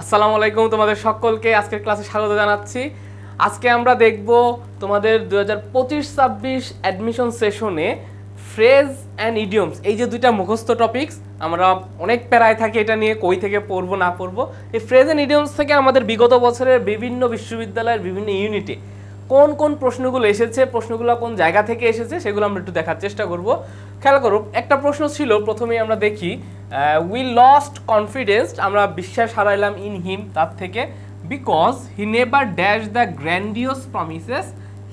আসসালামু আলাইকুম, তোমাদের সকলকে আজকের ক্লাসে স্বাগত জানাচ্ছি। আজকে আমরা দেখব তোমাদের 2025-26 অ্যাডমিশন সেশনে ফ্রেজ অ্যান্ড ইডিয়মস, এই যে দুইটা মুখস্থ টপিকস। আমরা অনেক প্যারায় থাকি এটা নিয়ে, কই থেকে পড়বো না পড়বো। এই ফ্রেজ অ্যান্ড ইডিয়মস থেকে আমাদের বিগত বছরের বিভিন্ন বিশ্ববিদ্যালয়ের বিভিন্ন ইউনিটে কোন কোন প্রশ্নগুলো এসেছে, প্রশ্নগুলো কোন জায়গা থেকে এসেছে, সেগুলো আমরা একটু দেখার চেষ্টা করব। খেয়াল করো, একটা প্রশ্ন ছিল, প্রথমেই আমরা দেখি উই লস্ট কনফিডেন্স, আমরা বিশ্বাস হারাইলাম ইন হিম, তার থেকে because he never dash the grandiose promises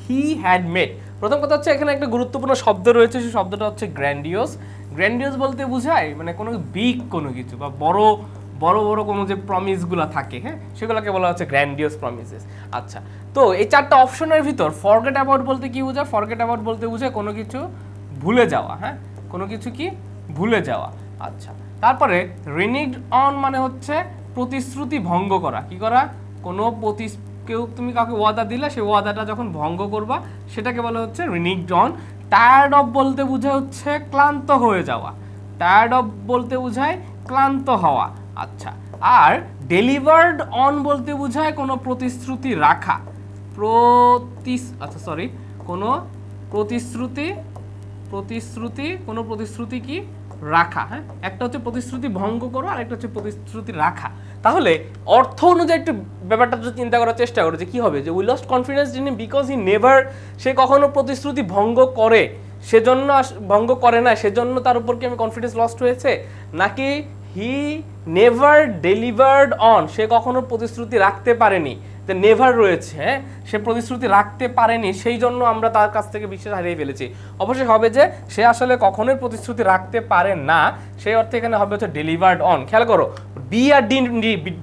he had made. প্রথম কথা হচ্ছে এখানে একটা গুরুত্বপূর্ণ শব্দ রয়েছে, সেই শব্দটা হচ্ছে গ্র্যান্ডিওস। গ্র্যান্ডিওস বলতে বোঝায় মানে কোনো বিগ কোনো কিছু বা বড় বড় বড় কোনো যে প্রমিসগুলো থাকে, হ্যাঁ, সেগুলোকে বলা হচ্ছে গ্র্যান্ডিওস প্রমিসেস। আচ্ছা, তো এই চারটা অপশনের ভিতর ফরগেট অ্যাবাউট বলতে কি বোঝায়? ফরগেট অ্যাবাউট বলতে বোঝায় কোনো কিছু ভুলে যাওয়া, হ্যাঁ, কোনো কিছু কি ভুলে যাওয়া। আচ্ছা, তারপরে রিনিগড অন মানে হচ্ছে প্রতিশ্রুতি ভঙ্গ করা। কি করা? কোনো কেউ তুমি কাউকে ওয়াদা দিলে সেই ওয়াদাটা যখন ভঙ্গ করবা সেটাকে বলা হচ্ছে রিনিগড অন। টায়ার্ড অফ বলতে বোঝায় হচ্ছে ক্লান্ত হয়ে যাওয়া। টায়ার্ড অফ বলতে বোঝায় ক্লান্ত হওয়া। আচ্ছা, আর ডেলিভার্ড অন বলতে বোঝায় কোনো প্রতিশ্রুতি রাখা। কোনো প্রতিশ্রুতি কি রাখা, হ্যাঁ, একটা হচ্ছে প্রতিশ্রুতি ভঙ্গ করো আর একটা হচ্ছে প্রতিশ্রুতি রাখা। তাহলে অর্থ অনুযায়ী একটু ব্যাপারটা যদি চিন্তা করার চেষ্টা করো যে কি হবে, যে we lost confidence in him because he never, সে কখনো প্রতিশ্রুতি ভঙ্গ করে সেজন্য ভঙ্গ করে না সেজন্য তার উপর কি আমি কনফিডেন্স লস্ট হয়েছে, নাকি হি নেভার ডেলিভার্ড অন, সে কখনো প্রতিশ্রুতি রাখতে পারেনি, যে নেভার রয়েছে, হ্যাঁ, সে প্রতিশ্রুতি রাখতে পারেনি সেই জন্য আমরা তার কাছ থেকে বিশ্বাস হারিয়ে ফেলেছি। অবশ্যই হবে যে সে আসলে কখনোই প্রতিশ্রুতি রাখতে পারে না, সেই অর্থে এখানে হবে হচ্ছে ডেলিভার্ড অন। খেয়াল করো, বি আর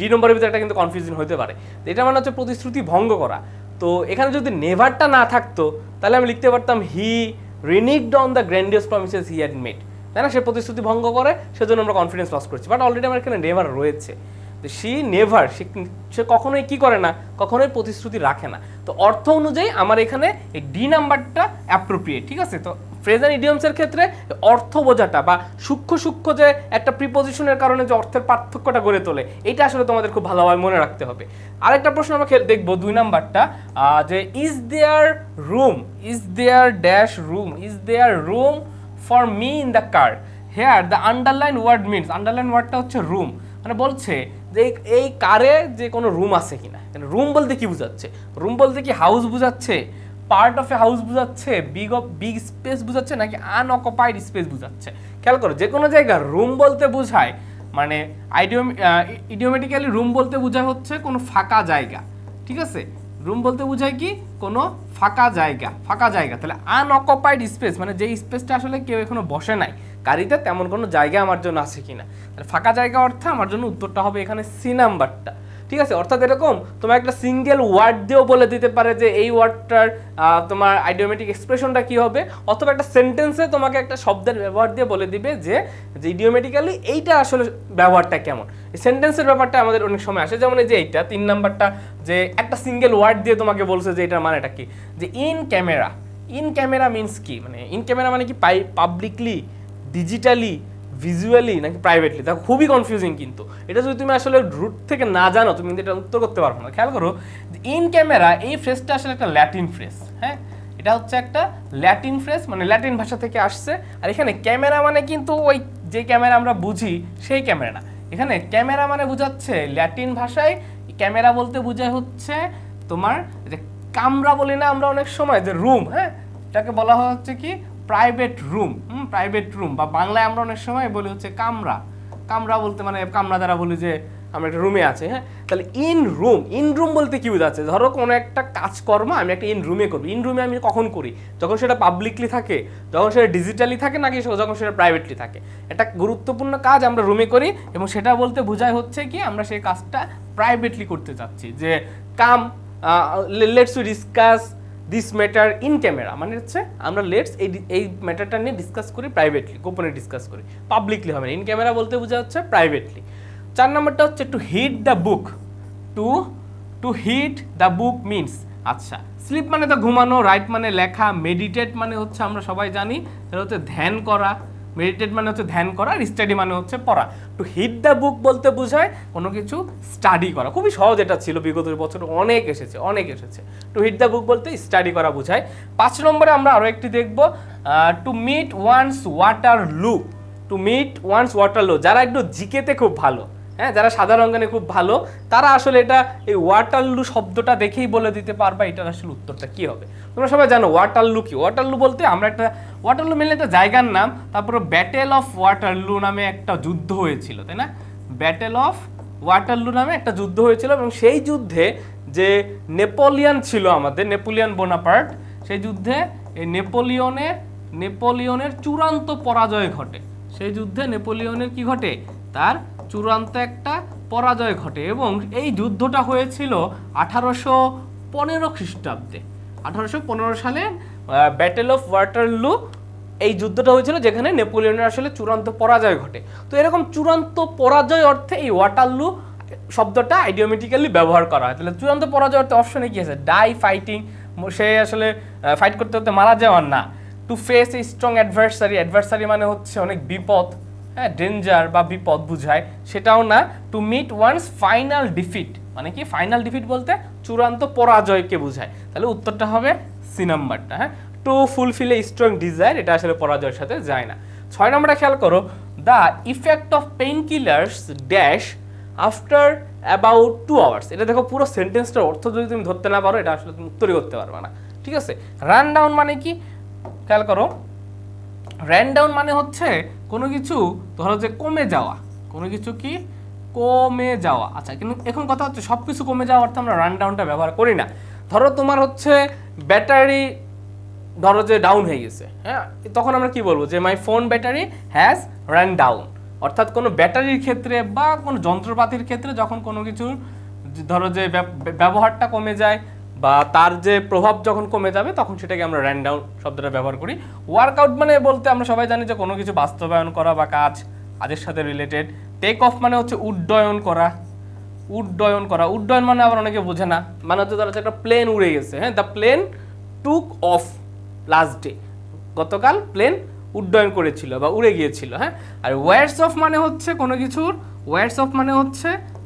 ডি নম্বরের ভিতরে একটা কিন্তু কনফিউশন হতে পারে। এটা মানে হচ্ছে প্রতিশ্রুতি ভঙ্গ করা। তো এখানে যদি নেভারটা না থাকতো তাহলে আমি লিখতে পারতাম he reneged on the grandiose promises he had made, তাই না? সে প্রতিশ্রুতি ভঙ্গ করে সেজন্য আমরা কনফিডেন্স লস করছি, বাট অলরেডি আমার এখানে নেভার রয়েছে। সে নেভার, সে কখনোই কি করে না, কখনোই প্রতিশ্রুতি রাখে না। তো অর্থ অনুযায়ী আমার এখানে এই ডি নাম্বারটা অ্যাপ্রোপ্রিয়েট, ঠিক আছে? তো ফ্রেজ অ্যান্ড ইডিয়মসের ক্ষেত্রে অর্থ বোঝাটা বা সূক্ষ্ম যে একটা প্রিপোজিশনের কারণে যে অর্থের পার্থক্যটা গড়ে তোলে, এটা আসলে তোমাদের খুব ভালোভাবে মনে রাখতে হবে। আরেকটা প্রশ্ন আমরা দেখবো 2 নাম্বারটা, যে is there room for me in the car. Here the underline word means, underline ওয়ার্ডটা হচ্ছে রুম, মানে বলছে যে এই কারে যে কোনো রুম আছে কিনা। রুম বলতে কি বোঝাচ্ছে? রুম বলতে কি হাউস বোঝাচ্ছে, পার্ট অফ এ হাউস বোঝাচ্ছে, বিগ স্পেস বোঝাচ্ছে, নাকি আনঅকুপাইড স্পেস বোঝাচ্ছে? খেয়াল করো, যে কোনো জায়গা রুম বলতে বোঝায় মানে ইডিওমেটিক্যালি রুম বলতে বোঝায় হচ্ছে কোনো ফাঁকা জায়গা, ঠিক আছে? রুম বলতে বোঝায় কি কোনো ফাঁকা জায়গা। তাহলে আনঅকুপাইড স্পেস মানে যে স্পেসটা আসলে কেউ এখনো বসে নাই গাড়িতে, তেমন কোনো জায়গা আমার জন্য আছে কিনা। তাহলে ফাঁকা জায়গা অর্থে আমার জন্য উত্তরটা হবে এখানে সি নাম্বারটা, ঠিক আছে? অর্থাৎ এরকম তোমার একটা সিঙ্গেল ওয়ার্ড দিয়েও বলে দিতে পারে যে এই ওয়ার্ডটার তোমার আইডিওমেটিক এক্সপ্রেশনটা কি হবে, অথবা একটা সেন্টেন্সে তোমাকে একটা শব্দের ব্যবহার দিয়ে বলে দিবে যে ইডিওমেটিক্যালি এইটা আসলে ব্যবহারটা কেমন। এই সেন্টেন্সের ব্যাপারটা আমাদের অনেক সময় আসে, যেমন এই যে এইটা 3 নাম্বারটা, যে একটা সিঙ্গেল ওয়ার্ড দিয়ে তোমাকে বলছে যে এটার মানেটা কি, যে ইন ক্যামেরা মিনস কি, মানে ইন ক্যামেরা মানে কি পাবলিকলি, ডিজিটালি, ভিজুয়ালি, নাকি প্রাইভেটলি। দেখো খুবই কনফিউজিং, কিন্তু এটা যদি তুমি আসলে রুট থেকে না জানো তুমি কিন্তু এটা উত্তর করতে পারবো না। খেয়াল করো, ইন ক্যামেরা এই ফ্রেজটা আসলে একটা ল্যাটিন ফ্রেজ, হ্যাঁ, এটা হচ্ছে একটা ল্যাটিন ফ্রেজ, মানে ল্যাটিন ভাষা থেকে আসছে। আর এখানে ক্যামেরা মানে কিন্তু ওই যে ক্যামেরা আমরা বুঝি সেই ক্যামেরা না, এখানে ক্যামেরা মানে বোঝাচ্ছে ল্যাটিন ভাষায় ক্যামেরা বলতে বোঝায় হচ্ছে তোমার যে কামরা বলি না আমরা অনেক সময়, যে রুম, হ্যাঁ, এটাকে বলা হয় হচ্ছে কি প্রাইভেট রুম, বা বাংলায় আমরা অনেক সময় বলি হচ্ছে কামরা বলতে মানে কামরা দ্বারা বলি যে আমরা একটা রুমে আছে, হ্যাঁ। তাহলে ইন রুম বলতে কি বোঝাচ্ছে? ধরো কোনো একটা কাজকর্ম আমি একটা ইন রুমে করবো। ইন রুমে আমি কখন করি? যখন সেটা পাবলিকলি থাকে, যখন সেটা ডিজিটালি থাকে, নাকি যখন সেটা প্রাইভেটলি থাকে। একটা গুরুত্বপূর্ণ কাজ আমরা রুমে করি এবং সেটা বলতে বোঝায় হচ্ছে কি আমরা সেই কাজটা প্রাইভেটলি করতে চাচ্ছি। যে come let's to discuss this matter in camera, মানে হচ্ছে আমরা এই ম্যাটারটা নিয়ে ডিসকাস করি প্রাইভেটলি, গোপনে ডিসকাস করি, পাবলিকলি হবে না। ইন ক্যামেরা বলতে বোঝা হচ্ছে প্রাইভেটলি। 4 নম্বরটা হচ্ছে to hit the book. To hit the book means, আচ্ছা, স্লিপ মানে তো ঘুমানো, রাইট মানে লেখা, মেডিটেট মানে হচ্ছে আমরা সবাই জানি এটা হচ্ছে ধ্যান করা, মেডিটেট মানে হচ্ছে ধ্যান করা, আর স্টাডি মানে হচ্ছে পড়া। টু হিট দ্য বুক বলতে বোঝায় কোনো কিছু স্টাডি করা। খুবই সহজ এটা ছিল, বিগত বছর অনেক এসেছে। টু হিট দ্য বুক বলতে স্টাডি করা বোঝায়। 5 নম্বরে আমরা আরও একটি দেখব, to meet one's Waterloo. To meet one's Waterloo, যারা একটু জিকেতে খুব ভালো, হ্যাঁ, যারা সাধারণ জ্ঞানে খুব ভালো, তারা আসলে এটা এই ওয়াটারলু শব্দটা দেখেই বলে দিতে পারবা এটার আসলে উত্তরটা কি হবে। তোমরা সবাই জানো ওয়াটারলু কি। ওয়াটারলু বলতে আমরা একটা, ওয়াটারলু মেনলি একটা জায়গার নাম, তারপরে ব্যাটেল অফ ওয়াটারলু নামে একটা যুদ্ধ হয়েছিল, তাই না? ব্যাটেল অফ ওয়াটারলু নামে একটা যুদ্ধ হয়েছিল, এবং সেই যুদ্ধে যে নেপোলিয়ন ছিল আমাদের, নেপোলিয়ন বোনাপার্ট, সেই যুদ্ধে এই নেপোলিয়নের চূড়ান্ত পরাজয় ঘটে। সেই যুদ্ধে নেপোলিয়নের কি ঘটে? তার চূড়ান্ত একটা পরাজয় ঘটে, এবং এই যুদ্ধটা হয়েছিল 1815 খ্রিস্টাব্দে। 1815 সালে ব্যাটেল অফ ওয়াটারলু, এই যুদ্ধটা হয়েছিল যেখানে নেপোলিয়নের আসলে চূড়ান্ত পরাজয় ঘটে। তো এরকম চূড়ান্ত পরাজয় অর্থে এই ওয়াটারলু শব্দটা আইডিওমেটিক্যালি ব্যবহার করা হয়। তাহলে চূড়ান্ত পরাজয় অর্থে অপশনে কি আছে? ডাই ফাইটিং, সে আসলে ফাইট করতে করতে মারা যাওয়ার না। To face a strong adversary মানে হচ্ছে অনেক বিপদ, হ্যাঁ, ডেঞ্জার বা বিপদ বুঝায়, সেটাও না। To meet one's final defeat means কি? ফাইনাল ডিফিট বলতে চূড়ান্ত পরাজয়কে বোঝায়। তাহলে উত্তরটা হবে সি নাম্বারটা, হ্যাঁ। Two fulfil a strong desire, এটা আসলে পরাজয়ের সাথে যায় না। 6 নম্বরটা খেয়াল করো, the effect of pain killers dash after about 2 hours. এটা দেখো, পুরো সেন্টেন্সটার অর্থ যদি তুমি ধরতে না পারো, এটা আসলে তুমি উত্তরই করতে পারবে না, ঠিক আছে? রান ডাউন মানে কি? খেয়াল করো, রান ডাউন মানে হচ্ছে কোনো কিছু ধরো যে কমে যাওয়া, কোনো কিছু কি কমে যাওয়া। আচ্ছা, কিন্তু এখন কথা হচ্ছে সব কিছু কমে যাওয়া অর্থে আমরা রান ডাউনটা ব্যবহার করি না। ধরো তোমার হচ্ছে ব্যাটারি ধরো যে ডাউন হয়ে গেছে, হ্যাঁ, তখন আমরা কি বলবো? যে my phone battery has run down. অর্থাৎ কোনো ব্যাটারির ক্ষেত্রে বা কোনো যন্ত্রপাতির ক্ষেত্রে যখন কোনো কিছুর ধরো যে ব্যবহারটা কমে যায় বা তার যে প্রভাব যখন কমে যাবে, তখন সেটাকে আমরা রান ডাউন শব্দটা ব্যবহার করি। ওয়ার্কআউট মানে বলতে আমরা সবাই জানি যে কোনো কিছু বাস্তবায়ন করা বা কাজের সাথে রিলেটেড। টেক অফ মানে হচ্ছে উড্ডয়ন করা। উড্ডয়ন মানে আবার অনেকে বোঝে না, মানে হচ্ছে ধরো একটা প্লেন উড়ে গেছে, হ্যাঁ, the plane took off last day, গতকাল প্লেন উড্ডয়ন করেছিল বা উড়ে গিয়েছিল, হ্যাঁ। আর ওয়ার্ডস অফ মানে হচ্ছে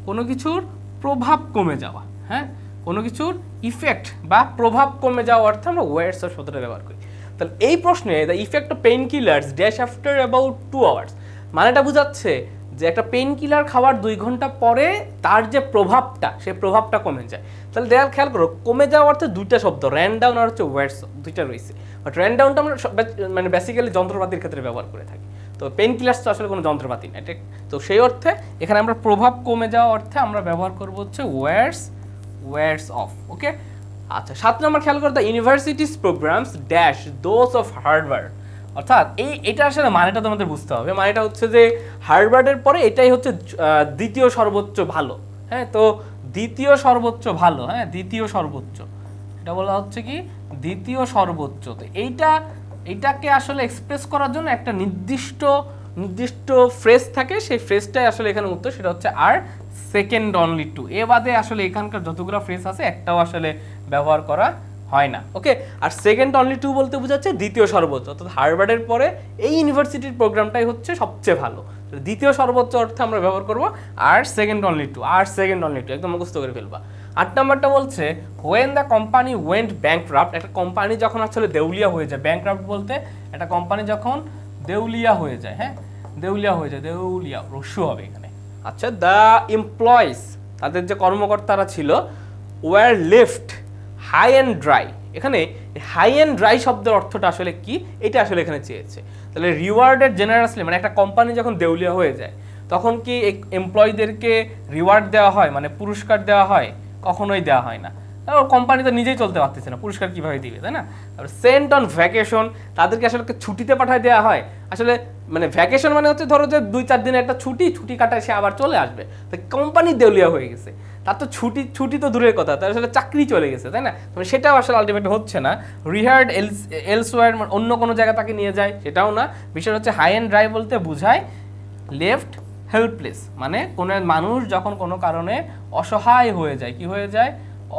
কোনো কিছুর প্রভাব কমে যাওয়া, হ্যাঁ, কোনো কিছুর ইফেক্ট বা প্রভাব কমে যাওয়া অর্থে আমরা ওয়ার্ডস অফ শব্দটা ব্যবহার করি। তাহলে এই প্রশ্নে the effect of pain killers dash after about 2 hours মানেটা বোঝাচ্ছে যে একটা পেইন কিলার খাওয়ার 2 ঘন্টা পরে তার যে প্রভাবটা, সেই প্রভাবটা কমে যায়। তাহলে খেয়াল করো, কমে যাওয়া অর্থে 2টা শব্দ, র্যান ডাউন আর হচ্ছে ওয়ার্ডস, 2টা রয়েছে। বাট র্যান ডাউনটা আমরা মানে বেসিক্যালি যন্ত্রপাতির ক্ষেত্রে ব্যবহার করে থাকি। তো পেইন কিলার্স তো আসলে কোনো যন্ত্রপাতি না, ঠিক? তো সেই অর্থে এখানে আমরা প্রভাব কমে যাওয়া অর্থে আমরা ব্যবহার করবো হচ্ছে ওয়ার্ডস অফ। ওকে, আচ্ছা, 7 নম্বর খেয়াল করো, the universities programs dash those of Harvard. অর্থাৎ এটা আসলে মানেটা তোমাদের বুঝতে হবে। মানেটা হচ্ছে যে হার্ভার্ডের পরে এটাই হচ্ছে দ্বিতীয় সর্বোচ্চ ভালো, হ্যাঁ। তো দ্বিতীয় সর্বোচ্চ ভালো, হ্যাঁ, দ্বিতীয় সর্বোচ্চ, এটা বলা হচ্ছে কি দ্বিতীয় সর্বোচ্চ। তো এইটাকে আসলে এক্সপ্রেস করার জন্য একটা নির্দিষ্ট ফ্রেজ থাকে, সেই ফ্রেজটাই আসলে এখানে উত্তর, সেটা হচ্ছে আর সেকেন্ড অনলি টু। এ বাদে আসলে এখানকার যতগুলো ফ্রেজ আছে একটাও আসলে ব্যবহার করা হয় না। ওকে, আর সেকেন্ড অনলি টু বলতে বোঝাচ্ছে দ্বিতীয় সর্বোচ্চ, অর্থাৎ হার্ভার্ডের পরে এই ইউনিভার্সিটির প্রোগ্রামটাই হচ্ছে সবচেয়ে ভালো। দ্বিতীয় সর্বোচ্চ অর্থে আমরা ব্যবহার করবো আর সেকেন্ড অনলি টু, একদম মুখস্থ করে ফেলবা। 8 নম্বরটা বলছে হোয়েন দ্য কোম্পানি ওয়েন্ট ব্যাংকরাপ্ট। একটা কোম্পানি যখন আসলে দেউলিয়া হয়ে যায়, ব্যাংকরাপ্ট বলতে একটা কোম্পানি যখন দেউলিয়া হয়ে যায়, হ্যাঁ, দেউলিয়া রস্যু হবে এখানে। আচ্ছা, দ্য এমপ্লয়িজ, তাদের যে কর্মকর্তারা ছিল, were left high and dry. এখানে হাই অ্যান্ড ড্রাই শব্দের অর্থটা আসলে কি, এটা আসলে এখানে চেয়েছে। তাহলে রিওয়ার্ডেড জেনারাসলি, মানে একটা কোম্পানি যখন দেউলিয়া হয়ে যায় তখন কি এমপ্লয়ীদেরকে রিওয়ার্ড দেওয়া হয়, মানে পুরস্কার দেওয়া হয়? কখনোই দেওয়া হয় না। কোম্পানি তো নিজেই চলতে পারতেছে না, পুরস্কার কিভাবে দিবে, তাই না? তারপর সেন্ট অন ভ্যাকেশন, তাদেরকে আসলে ছুটিতে পাঠায় দেওয়া হয়। আসলে মানে ভ্যাকেশন মানে হচ্ছে ধরো যে 2-4 দিনের একটা ছুটি কাটায় সে আবার চলে আসবে। তো কোম্পানি দেউলিয়া হয়ে গেছে, তার তো ছুটি তো দূরের কথা, তার আসলে চাকরি চলে গেছে, তাই না? মানে সেটাও আসলে আলটিমেটলি হচ্ছে না। রিহার্ড এলসওয়্যার, অন্য কোনো জায়গা তাকে নিয়ে যায়, সেটাও না। বিষয় হচ্ছে হাই অ্যান্ড ড্রাই বলতে বোঝায় লেফট হেল্পলেস, মানে কোনো মানুষ যখন কোনো কারণে অসহায় হয়ে যায়, কি হয়ে যায়?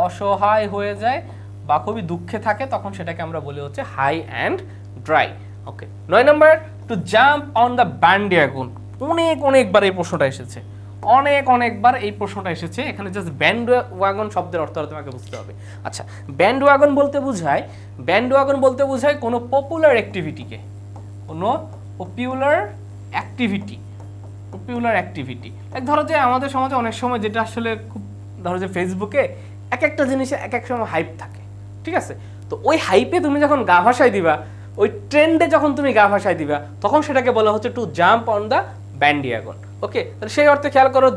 অসহায় হয়ে যায় বা খুবই দুঃখে থাকে, তখন সেটাকে আমরা বলি হচ্ছে হাই অ্যান্ড ড্রাই। ওকে, 9 নম্বর to jump on the bandwagon. অনেকবার এই প্রশ্নটা এসেছে, অনেকবার এই প্রশ্নটা এসেছে। এখানে জাস্ট ব্যান্ডওয়াগন শব্দের অর্থ তোমাকে বুঝতে হবে। আচ্ছা, ব্যান্ডওয়াগন বলতে বোঝায় কোনো পপুলার অ্যাক্টিভিটিকে, কোনো পপুলার অ্যাক্টিভিটি। ধরো যে আমাদের সমাজে অনেক সময় যেটা আসলে খুব, ধরো যে ফেসবুকে এক একটা জিনিসে এক এক সময় হাইপ থাকে, ঠিক আছে? তো ওই হাইপে তুমি যখন গা ভাসায় দিবা, ওই ট্রেন্ডে যখন তুমি গা ভাসায় দিবা, তখন সেটাকে বলা হচ্ছে টু জাম্প অন দ্য ব্যান্ডওয়াগন। ওকে, তাহলে সেই অর্থে খেয়াল করো,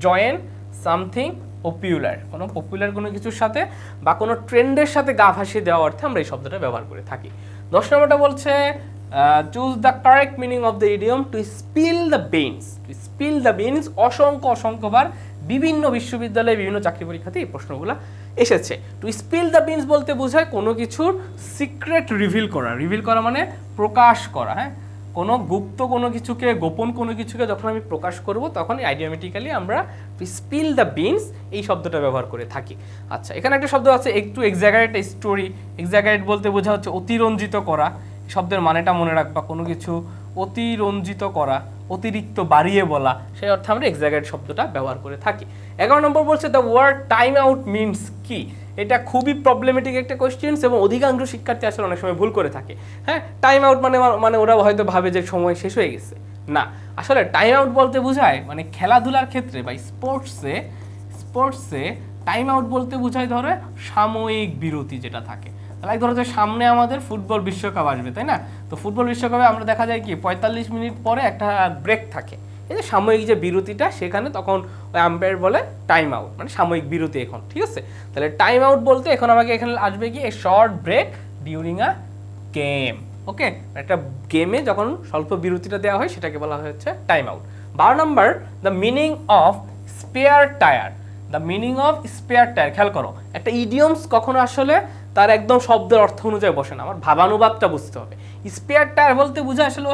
জয়েন সামথিং পপুলার, কোনো পপুলার কোনো কিছুর সাথে বা কোনো ট্রেন্ডের সাথে গা ভাসিয়ে দেওয়া অর্থে আমরা এই শব্দটা ব্যবহার করে থাকি। 10 নম্বরটা বলছে choose the correct meaning of the idiom to spill the beans. অসংখ্যবার বিভিন্ন বিশ্ববিদ্যালয়ে বিভিন্ন চাকরি পরীক্ষাতে এই প্রশ্নগুলো এসেছে। টু স্পিল দ্য বিনস বলতে বোঝায় কোনো কিছুর সিক্রেট রিভিল করা মানে প্রকাশ করা। হ্যাঁ, কোনো গুপ্ত কোনো কিছুকে, গোপন কোনো কিছুকে যখন আমি প্রকাশ করব, তখন আইডিয়ামেটিক্যালি আমরা স্পিল দ্য বিনস এই শব্দটা ব্যবহার করে থাকি। আচ্ছা, এখানে একটা শব্দ আছে একটু এক্সাগারেট স্টোরি। এক্সাগারেট বলতে বোঝা হচ্ছে অতিরঞ্জিত করা। শব্দের মানেটা মনে রাখবা, কোনো কিছু অতিরঞ্জিত করা, অতিরিক্ত বাড়িয়ে বলা, সেই অর্থে আমরা এক্সাগারেট শব্দটা ব্যবহার করে থাকি। 11 নম্বর বলছে the word time out means কি। এটা খুবই প্রবলেমেটিক একটা কোয়েশ্চেন এবং অধিকাংশ শিক্ষার্থী আসলে অনেক সময় ভুল করে থাকে। হ্যাঁ, টাইম আউট মানে ওরা হয়তো ভাবে যে সময় শেষ হয়ে গেছে। না, আসলে টাইম আউট বলতে বোঝায় মানে খেলাধুলার ক্ষেত্রে বা স্পোর্টসে টাইম আউট বলতে বোঝায় ধরে সাময়িক বিরতি যেটা থাকে। তাহলে ধরো যে সামনে আমাদের ফুটবল বিশ্বকাপ আসবে, তাই না? তো ফুটবল বিশ্বকাপে আমরা দেখা যায় কি 45 মিনিট পরে একটা ব্রেক থাকে, এই যে সাময়িক যে বিরতিটা, সেখানে তখন ওই আম্পায়ার বলে টাইম আউট, মানে সাময়িক বিরতি এখন, ঠিক আছে? তাহলে টাইম আউট বলতে এখন আমাকে এখানে আসবে কি a short break during a game. Okay, একটা গেমে যখন স্বল্প বিরতিটা দেওয়া হয় সেটাকে বলা হচ্ছে time out. 12 number the meaning of spare tyre. খেয়াল করো, একটা ইডিয়মস কখনো আসলে তার একদম শব্দের অর্থ অনুযায়ী বসে না, আমার ভাবানুবাদটা বুঝতে হবে। স্পেয়ার টায়ার বলতে বোঝায় আসলে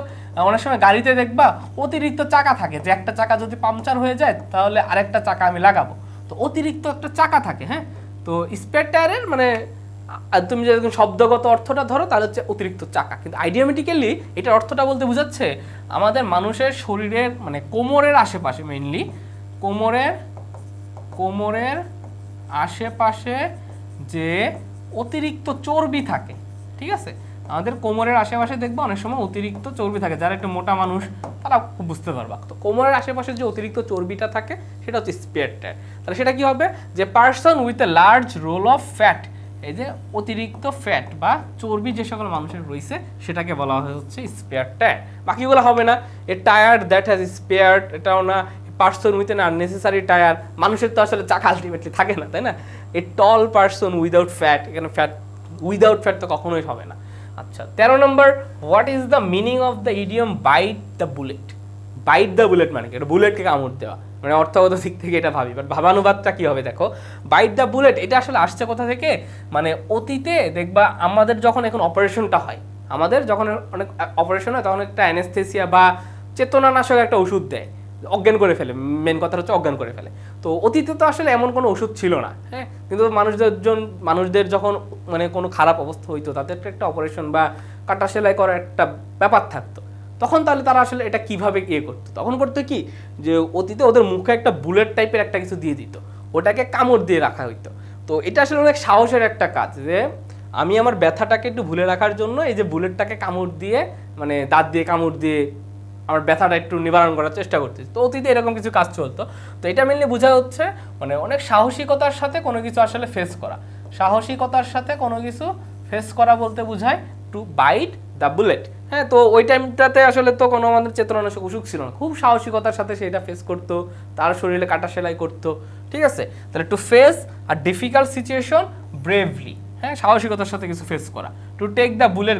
অনেক সময় গাড়িতে দেখবা অতিরিক্ত চাকা থাকে, যে একটা চাকা যদি পাংচার হয়ে যায় তাহলে আরেকটা চাকা আমি লাগাবো, তো অতিরিক্ত একটা চাকা থাকে। হ্যাঁ, তো স্পেয়ার টায়ারের মানে তুমি যদি শব্দগত অর্থটা ধরো তাহলে হচ্ছে অতিরিক্ত চাকা, কিন্তু আইডিয়ামেটিক্যালি এটার অর্থটা বলতে বোঝাচ্ছে আমাদের মানুষের শরীরের মানে কোমরের আশেপাশে, মেইনলি কোমরের আশেপাশে যে অতিরিক্ত চর্বি থাকে, ঠিক আছে? আমাদের কোমরের আশেপাশে দেখবো অনেক সময় অতিরিক্ত চর্বি থাকে, যারা একটু মোটা মানুষ তারা খুব বুঝতে পারবা। তো কোমরের আশেপাশে যে অতিরিক্ত চর্বিটা থাকে সেটা হচ্ছে স্পেয়ার টায়ার। তাহলে সেটা কি হবে, যে person with a large roll of fat, এই যে অতিরিক্ত ফ্যাট বা চর্বি যে সকল মানুষের রয়েছে সেটাকে বলা হচ্ছে স্পেয়ার টায়ার। বাকিগুলো হবে না। A tyre that has spare, এটাও না। Person with an unnecessary tyre, মানুষের তো আসলে চাকা আলটিমেটলি থাকে না, তাই না? A tall person without fat, এখানে উইদাউট ফ্যাট তো কখনোই হবে না। আচ্ছা, 13 নম্বর what is the meaning of the idiom bite the bullet মানে কি? এটা বুলেটকে কামড় দেওয়া, মানে অর্থগত দিক থেকে এটা ভাবি, বাট ভাবানুবাদটা কি হবে দেখো। বাইট দ্য বুলেট এটা আসলে আসছে কোথা থেকে, মানে অতীতে দেখবা আমাদের যখন এখন অপারেশনটা হয়, আমাদের যখন অনেক অপারেশন হয় তখন একটা অ্যানেস্থেসিয়া বা চেতনানাশক একটা ওষুধ দেয়, অজ্ঞান করে ফেলে, মেন কথা হচ্ছে অজ্ঞান করে ফেলে। তো অতীতে তো আসলে এমন কোনো ওষুধ ছিল না। হ্যাঁ, কিন্তু মানুষদের যখন মানে কোনো খারাপ অবস্থা হইতো, তাদের একটা অপারেশন বা কাটা সেলাই করার একটা ব্যাপার থাকতো, তখন তাহলে তারা আসলে এটা কিভাবে করতো, তখন করতো কি যে অতীতে ওদের মুখে একটা বুলেট টাইপের একটা কিছু দিয়ে দিত, ওটাকে কামড় দিয়ে রাখা হইতো। তো এটা আসলে অনেক সাহসের একটা কাজ, যে আমি আমার ব্যথাটাকে একটু ভুলে রাখার জন্য এই যে বুলেটটাকে কামড় দিয়ে, মানে দাঁত দিয়ে কামড় দিয়ে আমার ব্যথাটা একটু নিবারণ করার চেষ্টা করতেছি। তো অতীতে এরকম কিছু কাজ চলতো। তো এটা মেনলি বোঝা হচ্ছে মানে অনেক সাহসিকতার সাথে কোনো কিছু আসলে ফেস করা বলতে বোঝায় টু বাইট দ্য বুলেট। হ্যাঁ, তো ওই টাইমটাতে আসলে তো কোনো আমাদের চেতনানাশক অসুখ ছিল না, খুব সাহসিকতার সাথে সেটা ফেস করতো, তার শরীরে কাটা সেলাই করতো, ঠিক আছে? তাহলে to face a difficult situation bravely, হ্যাঁ, সাহসিকতার সাথে কিছু ফেস করা। To take the bullet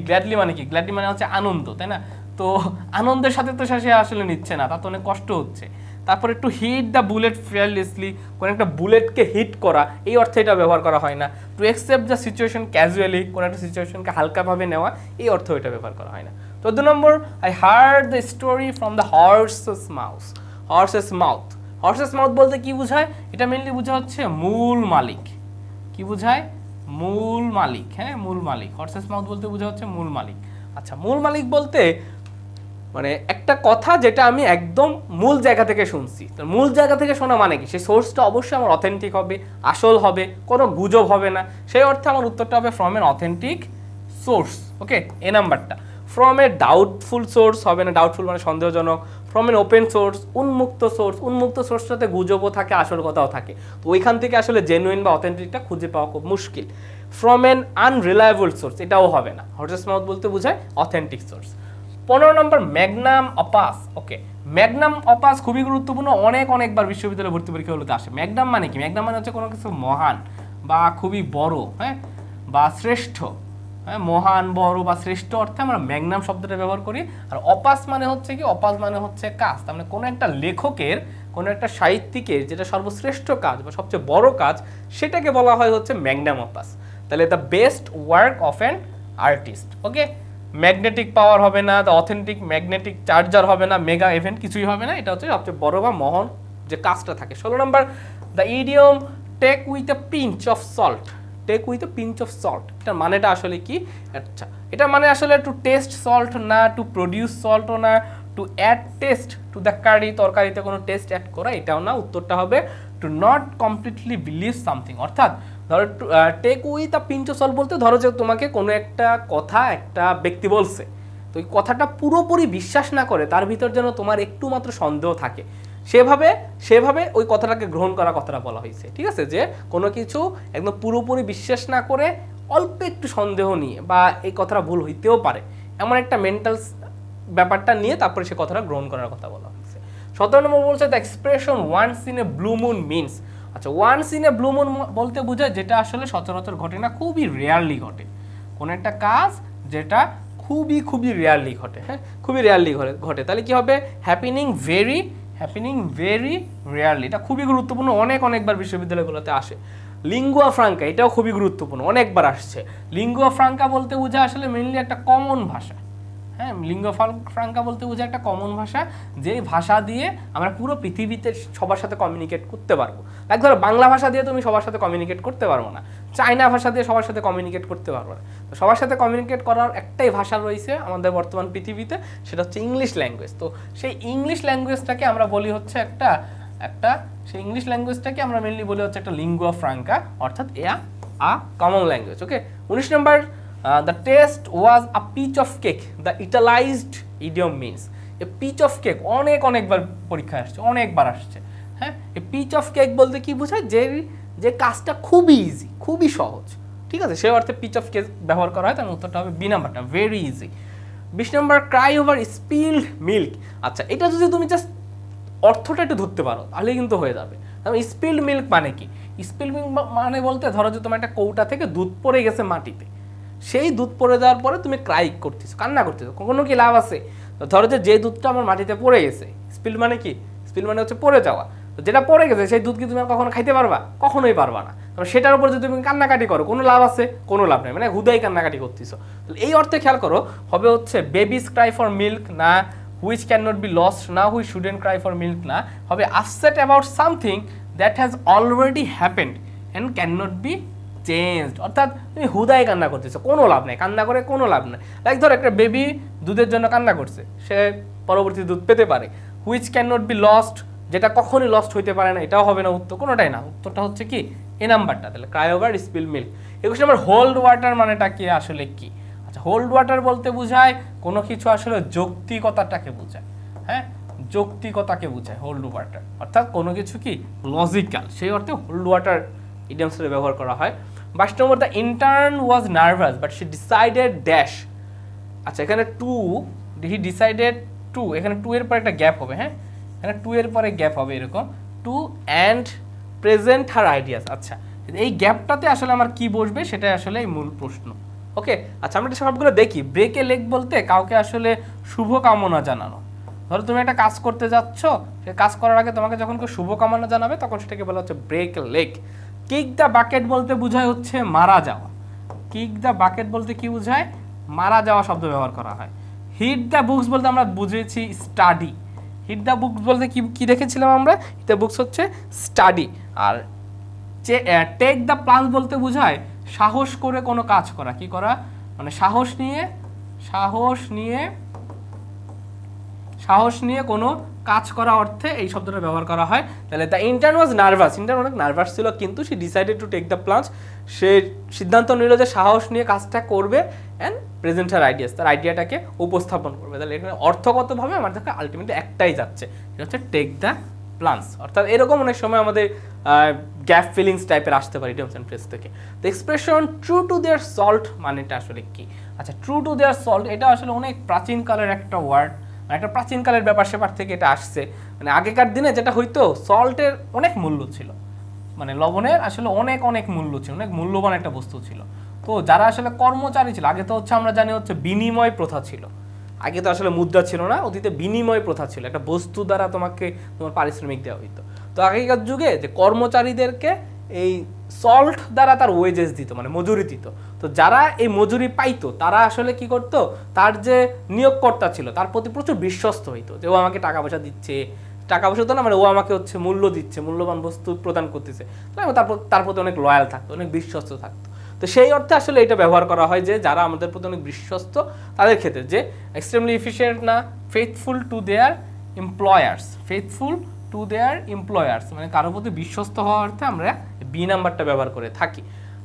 gladly মানে কি? গ্ল্যাডলি মানে হচ্ছে আনন্দ, তাই না? তো আনন্দের সাথে তো সে আসলে নিচ্ছে না, তার তো অনেক কষ্ট হচ্ছে। তারপরে to hit the bullet fearlessly, কোনো একটা বুলেটকে হিট করা, এই অর্থে এটা ব্যবহার করা হয় না। To accept the situation casually, কোনো একটা সিচুয়েশনকে হালকাভাবে নেওয়া, এই অর্থে এটা ব্যবহার করা হয় না। 14 নম্বর I heard the story from the horse's mouth বলতে কি বোঝায়? এটা মেনলি বোঝা হচ্ছে মূল মালিক। কি বোঝায়? মূল মালিক। হ্যাঁ, মূল মালিক। হর্সেস মাউথ বলতে বোঝা হচ্ছে মূল মালিক। আচ্ছা, মূল মালিক বলতে মানে একটা কথা যেটা আমি একদম মূল জায়গা থেকে শুনছি। মূল জায়গা থেকে শোনা মানে কি, সেই সোর্সটা অবশ্যই আমার অথেন্টিক হবে, আসল হবে, কোনো গুজব হবে না। সেই অর্থে আমার উত্তরটা হবে ফ্রম এন অথেন্টিক সোর্স। ওকে, এ নাম্বারটা। ফ্রম এ ডাউটফুল সোর্স হবে না, ডাউটফুল মানে সন্দেহজনক। ফ্রম এন ওপেন সোর্স, উন্মুক্ত সোর্স, উন্মুক্ত সোর্সটাতে গুজবও থাকে, আসল কথাও থাকে। তো ওইখান থেকে আসলে জেনুইন বা অথেন্টিকটা খুঁজে পাওয়া খুব মুশকিল। ফ্রম এন আনরিলায়েবল সোর্স, এটাও হবে না। হর্সেস মাউথ বলতে বোঝায় অথেন্টিক সোর্স। 15 নম্বর ম্যাগনাম অপাস। ওকে, ম্যাগনাম অপাস খুবই গুরুত্বপূর্ণ, অনেকবার বিশ্ববিদ্যালয় ভর্তি পরীক্ষাগুলোতে আসে। ম্যাগনাম মানে কি? ম্যাগনাম মানে হচ্ছে কোনো কিছু মহান বা খুবই বড়, হ্যাঁ, বা শ্রেষ্ঠ। হ্যাঁ, মহান, বড় বা শ্রেষ্ঠ অর্থে আমরা ম্যাগনাম শব্দটা ব্যবহার করি। আর অপাস মানে হচ্ছে কি? অপাস মানে হচ্ছে কাজ। তার মানে কোনো একটা লেখকের, কোনো একটা সাহিত্যিকের যেটা সর্বশ্রেষ্ঠ কাজ বা সবচেয়ে বড় কাজ, সেটাকে বলা হয় হচ্ছে ম্যাগনাম অপাস। তাহলে the best work of an artist. Okay, magnetic পাওয়ার হবে না, দ্য অথেন্টিক ম্যাগনেটিক চার্জার হবে না, মেগা ইভেন্ট কিছুই হবে না। এটা হচ্ছে সবচেয়ে বড় বা মহান যে কাজটা থাকে। 16 নম্বর, the idiom take with a pinch of salt. Take with a pinch of salt, এটার মানেটা আসলে কি? আচ্ছা, এটা মানে আসলে টু টেস্ট সল্ট না, টু প্রডিউস সল্টও না, to add taste to the curry, তরকারিতে কোনো টেস্ট অ্যাড করা, এটাও না। উত্তরটা হবে to not completely believe something. অর্থাৎ ধরো take with a pinch of salt বলতে ধরো যে তোমাকে কোনো একটা কথা একটা ব্যক্তি বলছে, তো ওই কথাটা পুরোপুরি বিশ্বাস না করে তার ভিতর যেন তোমার একটু মাত্র সন্দেহ থাকে, সেভাবে ওই কথাটাকে গ্রহণ করা কথাটা বলা হয়েছে। ঠিক আছে, যে কোনো কিছু একদম পুরোপুরি বিশ্বাস না করে অল্প একটু সন্দেহ নিয়ে, বা এই কথাটা ভুল হইতেও পারে, এমন একটা মেন্টাল ব্যাপারটা নিয়ে তারপরে সে কথাটা গ্রহণ করার কথা বলা হয়েছে। 17 নম্বর বলছে the expression once in a blue moon means. আচ্ছা, once in a blue moon বলতে বোঝায় যেটা আসলে সচরাচর ঘটে না, খুবই রেয়ারলি ঘটে। কোনো একটা কাজ যেটা খুবই রেয়ারলি ঘটে, হ্যাঁ, খুবই রেয়ারলি ঘটে। তাহলে কি হবে? Happening very rarely. এটা খুবই গুরুত্বপূর্ণ, অনেকবার বিশ্ববিদ্যালয়গুলোতে আসে। লিঙ্গুয়া ফ্রাঙ্কা, এটাও খুবই গুরুত্বপূর্ণ, অনেকবার আসছে। লিঙ্গুয়া ফ্রাঙ্কা বলতে বোঝায় আসলে মেইনলি একটা কমন ভাষা। হ্যাঁ, লিঙ্গুয়া ফ্রাঙ্কা বলতে বোঝায় একটা কমন ভাষা, যেই ভাষা দিয়ে আমরা পুরো পৃথিবীতে সবার সাথে কমিউনিকেট করতে পারবো। লাইক ধরো বাংলা ভাষা দিয়ে তুমি সবার সাথে কমিউনিকেট করতে পারবো না, চাইনা ভাষা দিয়ে সবার সাথে কমিউনিকেট করতে পারবো না। তো সবার সাথে কমিউনিকেট করার একটাই ভাষা রয়েছে আমাদের বর্তমান পৃথিবীতে, সেটা হচ্ছে ইংলিশ ল্যাঙ্গুয়েজ। তো সেই ইংলিশ ল্যাঙ্গুয়েজটাকে আমরা বলি হচ্ছে সেই ইংলিশ ল্যাঙ্গুয়েজটাকে আমরা মেনলি বলি হচ্ছে একটা লিঙ্গুয়া ফ্রাঙ্কা, অর্থাৎ আ কমন ল্যাঙ্গুয়েজ। ওকে, 19 নম্বর, the test was a piece of cake, the italicized idiom means. A piece of cake অনেকবার পরীক্ষায় আসছে, অনেকবার আসছে। হ্যাঁ, এই পিচ অফ কেক বলতে কি বোঝায়? যে কাজটা খুবই ইজি, খুবই সহজ। ঠিক আছে, সে অর্থে পিচ অফ কেক ব্যবহার করা হয়। তার উত্তরটা হবে বি নাম্বারটা, ভেরি ইজি। 20 নম্বর, ক্রাই ওভার স্পিল্ড মিল্ক। আচ্ছা, এটা যদি তুমি জাস্ট অর্থটা একটু ধরতে পারো তাহলে কিন্তু হয়ে যাবে। স্পিল্ড মিল্ক মানে কি? স্পিল্ড মিল্ক মানে বলতে ধরো যে তোমার একটা কৌটা থেকে দুধ পড়ে গেছে মাটিতে, সেই দুধ পড়ে যাওয়ার পরে তুমি ক্রাই করতেছো, কান্না করতেছো, কোনো কি লাভ আছে? ধরো যে দুধটা আমার মাটিতে পড়ে গেছে, স্পিল্ড মানে কি? স্পিল্ড মানে হচ্ছে পড়ে যাওয়া। তো যেটা পড়ে গেছে সেই দুধ কি তুমি আর কখনো খাইতে পারবা? কখনোই পারবা না। সেটার উপর যদি তুমি কান্নাকাটি করো, কোনো লাভ আছে? কোনো লাভ নেই, মানে হুদাই কান্নাকাটি করতেছো। তাহলে এই অর্থে খেয়াল করো, হবে হচ্ছে বেবিস ক্রাই ফর মিল্ক না, which can not be lost না, which shouldn't cry for milk না, হবে upset about something that has already happened and can not be changed. অর্থাৎ তুমি হুদাই কান্না করতেছো, কোনো লাভ নেই, কান্না করে কোনো লাভ নেই। লাইক ধরো একটা বেবি দুধের জন্য কান্না করছে, সে পরবর্তী দুধ পেতে পারে। Which can not be lost, যেটা কখনই লস্ট হইতে পারে না, এটাও হবে না উত্তর, কোনোটাই না। উত্তরটা হচ্ছে কি? এ নাম্বারটা। তাহলে ক্রাই ওভার স্পিল মিল্ক। 21 নম্বর, হোল্ড ওয়াটার মানেটা কি আসলে কি? আচ্ছা, হোল্ড ওয়াটার বলতে বোঝায় কোনো কিছু আসলে যৌক্তিকতাটাকে বোঝায়। হ্যাঁ, যৌক্তিকতাকে বোঝায় হোল্ড ওয়াটার, অর্থাৎ কোনো কিছু কি লজিক্যাল, সেই অর্থে হোল্ড ওয়াটার ইডিয়মসটা ব্যবহার করা হয়। 22 নম্বর, the intern was nervous but she decided dash. আচ্ছা, এখানে হি ডিসাইডেড টু, এখানে টু এর পর একটা গ্যাপ হবে। হ্যাঁ, এখানে টু এর পরে গ্যাপ হবে এরকম, to and present her ideas. আচ্ছা, এই গ্যাপটাতে আসলে আমার কি বসবে সেটাই আসলে এই মূল প্রশ্ন। ওকে, আচ্ছা, আমরা সবগুলো দেখি। ব্রেকে লেগ বলতে কাউকে আসলে শুভকামনা জানানো। ধরো তুমি একটা কাজ করতে যাচ্ছ, সে কাজ করার আগে তোমাকে যখন কেউ শুভকামনা জানাবে তখন সেটাকে বলা হচ্ছে break leg. Kick the bucket বলতে বোঝায় হচ্ছে মারা যাওয়া। কিক দ্য বাকেট বলতে কি বোঝায়? মারা যাওয়া শব্দ ব্যবহার করা হয়। হিট দ্য বুকস বলতে আমরা বুঝেছি স্টাডি। হিট দ্য বুকস বলতে কি দেখেছিলাম আমরা? হিট দ্য বুকস হচ্ছে স্টাডি। আর টেক দ্য প্লান্স বলতে বোঝায় সাহস করে কোনো কাজ করা। কি করা? মানে সাহস সাহস নিয়ে কোনো কাজ করা অর্থে এই শব্দটা ব্যবহার করা হয়। তাহলে the intern was nervous, intern অনেক নার্ভাস ছিল, কিন্তু সে decided to take the plunge, সে সিদ্ধান্ত নিল যে সাহস নিয়ে কাজটা করবে অ্যান্ড প্রেজেন্ট হার আইডিয়াস, তার আইডিয়াটাকে উপস্থাপন করবে। তাহলে এখানে অর্থগতভাবে আমাদের আলটিমেটলি একটাই যাচ্ছে, এটা হচ্ছে টেক দ্য প্লান্স। অর্থাৎ এরকম অনেক সময় আমাদের গ্যাপ ফিলিংস টাইপের আসতে পারে ইডিয়মস অ্যান্ড ফ্রেজ থেকে। The expression true to their salt মানেটা আসলে কি? আচ্ছা, ট্রু টু দেয়ার সল্ট এটা আসলে অনেক প্রাচীনকালের একটা ওয়ার্ড, একটা প্রাচীনকালের ব্যাপার সেপার থেকে এটা আসছে। মানে আগেকার দিনে যেটা হইতো, সল্টের অনেক মূল্য ছিল, মানে লবণের আসলে অনেক অনেক মূল্য ছিল, অনেক মূল্যবান একটা বস্তু ছিল। তো যারা আসলে কর্মচারী ছিল, আগে তো হচ্ছে আমরা জানি হচ্ছে বিনিময় প্রথা ছিল, আগে তো আসলে মুদ্রা ছিল না, অতীতে বিনিময় প্রথা ছিল, একটা বস্তু দ্বারা তোমাকে তোমার পারিশ্রমিক দেওয়া হইতো। তো আগেকার যুগে যে কর্মচারীদেরকে এই সল্ট দ্বারা তার ওয়েজেস দিত, মানে মজুরি দিত। তো যারা এই মজুরি পাইতো তারা আসলে কি করতো, তার যে নিয়োগকর্তা ছিল তার প্রতি প্রচুর বিশ্বস্ত হইতো, যে ও আমাকে টাকা পয়সা দিচ্ছে, টাকা পয়সা তো না, মানে ও আমাকে হচ্ছে মূল্য দিচ্ছে, মূল্যবান বস্তু প্রদান করতেছে, তার প্রতি অনেক লয়াল থাকতো, অনেক বিশ্বস্ত থাকতো। তো সেই অর্থে আসলে এটা ব্যবহার করা হয় যে যারা আমাদের প্রতি অনেক বিশ্বস্ত তাদের ক্ষেত্রে, যে এক্সট্রিমলি এফিশিয়েন্ট না, faithful to their employers, faithful to their employers, মানে কারোর প্রতি বিশ্বস্ত হওয়ার অর্থে আমরা বি নাম্বারটা ব্যবহার করে থাকি।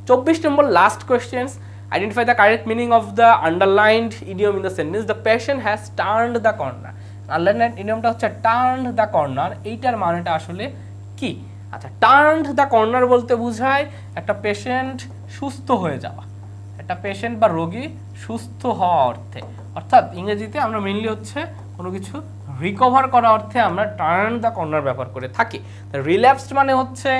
24 নম্বর last questions, identify the correct meaning of the underlined idiom in the sentence the patient has turned the corner. Underlined ইডিয়মটা হচ্ছে টার্নড দ্য কর্নার, এইটার মানেটা আসলে কি? আচ্ছা, টার্নড দ্য কর্নার বলতে বোঝায় একটা পেশেন্ট সুস্থ হয়ে যাওয়া, একটা পেশেন্ট বা রোগী সুস্থ হওয়া অর্থে। অর্থাৎ ইংরেজিতে আমরা মেইনলি হচ্ছে কোনো কিছু রিকভার করা অর্থে আমরা টার্ন দ্য কর্নার ব্যবহার করে থাকি। রিল্যাপসড মানে হচ্ছে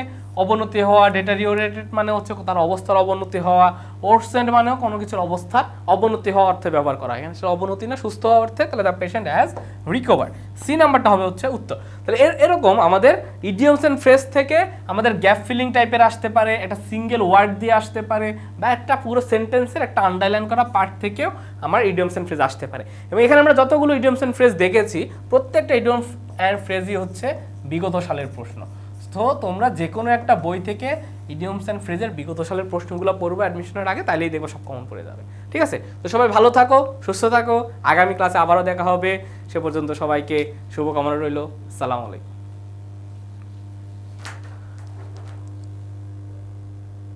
অবনতি হওয়া, ডেটারিওরেটেড মানে হচ্ছে তার অবস্থার অবনতি হওয়া, ওরসেন্ট মানেও কোনো কিছুর অবস্থার অবনতি হওয়া অর্থে ব্যবহার করা হয়, সেটা অবনতি না সুস্থ হওয়া অর্থে। তাহলে the patient has recover, C নাম্বারটা হবে হচ্ছে উত্তর। তাহলে এরকম আমাদের ইডিয়মস অ্যান্ড ফ্রেজ থেকে আমাদের গ্যাপ ফিলিং টাইপের আসতে পারে, একটা সিঙ্গেল ওয়ার্ড দিয়ে আসতে পারে, বা একটা পুরো সেন্টেন্সের একটা আন্ডারলাইন করা পার্ট থেকেও আমার ইডিয়মস অ্যান্ড ফ্রেজ আসতে পারে। এবং এখানে আমরা যতগুলো ইডিয়মস অ্যান্ড ফ্রেজ দেখেছি, প্রত্যেকটা ইডিয়মস অ্যান্ড ফ্রেজই হচ্ছে বিগত সালের প্রশ্ন। তো তোমরা যে কোনো একটা বই থেকে ইডিয়মস অ্যান্ড ফ্রেজের বিগত সালের প্রশ্নগুলো পড়বে অ্যাডমিশনের আগে, তাইলেই দেখবো সব কমন পড়ে যাবে। ঠিক আছে, তো সবাই ভালো থাকো, সুস্থ থাকো, আগামী ক্লাসে আবারও দেখা হবে। সে পর্যন্ত সবাইকে শুভকামনা রইল। আসসালামু আলাইকুম।